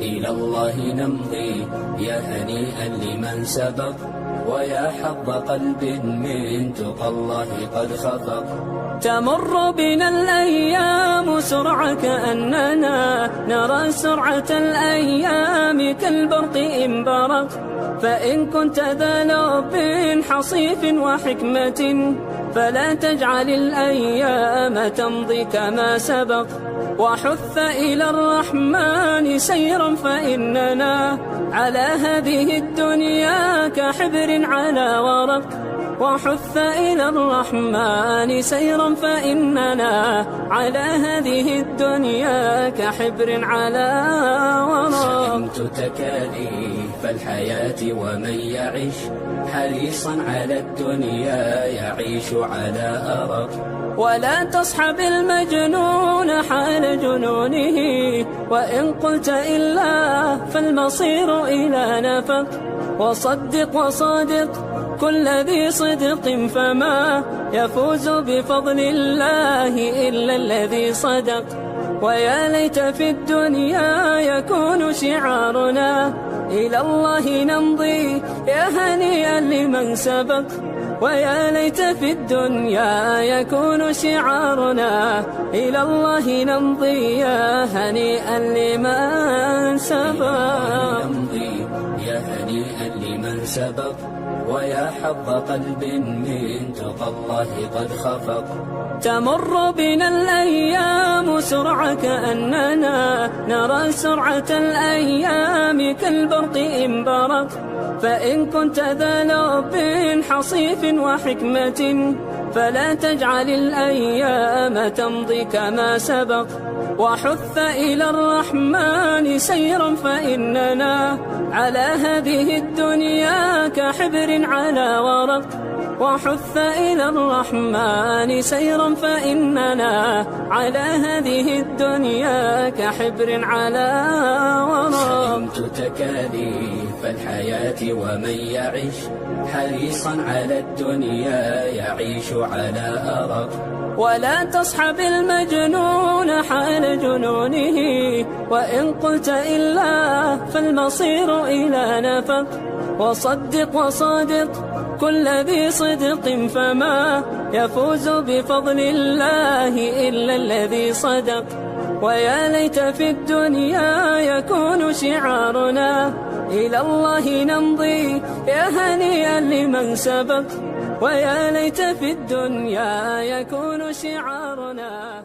إلى الله نمضي يا هنيئا لمن سبق، ويا حظ قلب من تقى الله قد خفق. تمر بنا الأيام سرعة كأننا نرى سرعة الأيام كالبرق إن برق، فإن كنت ذا لب حصيف وحكمة فلا تجعل الأيام تمضي كما سبق، وحث إلى الرحمن سيرا فإننا على هذه الدنيا كحبر على ورق، وحث إلى الرحمن سيرا فإننا على هذه الدنيا كحبر على ورق. فهمت تكاليف الحياة ومن يعيش حريصا على الدنيا يعيش على أرق، ولا تصحب المجنون حال جنونه، وإن قلت إلا فالمصير إلى نفق، وصدق وصادق كل ذي صدق فما يفوز بفضل الله إلا الذي صدق. ويا ليت في الدنيا يكون شعارنا إلى الله نمضي يا هنيئا لمن سبق، ويا ليت في الدنيا يكون شعارنا إلى الله نمضي يا هنيئا لمن سبق. يا هنيئا لمن سبق، ويا حظ قلب من تقى الله قد خفق. تمر بنا الأيام سرعة كأننا نرى سرعة الأيام كالبرق إن برق، فإن كنت ذا لب حصيف وحكمة فلا تجعل الأيام تمضي كما سبق، وحث إلى الرحمن سيرا فإننا على هذه الدنيا كحبر على ورق، وحث إلى الرحمن سيرا فإننا على هذه الدنيا كحبر على ورق. فهمت تكاليف الحياة ومن يعيش حريصا على الدنيا يعيش على أرق، ولا تصحب المجنون حال جنونه، وإن قلت إلا فالمصير إلى نفق، وصدق وصادق كل ذي صدق فما يفوز بفضل الله إلا الذي صدق. ويا ليت في الدنيا يكون شعارنا إلى الله نمضي يا هنيئا لمن سبق، ويا ليت في الدنيا يكون شعارنا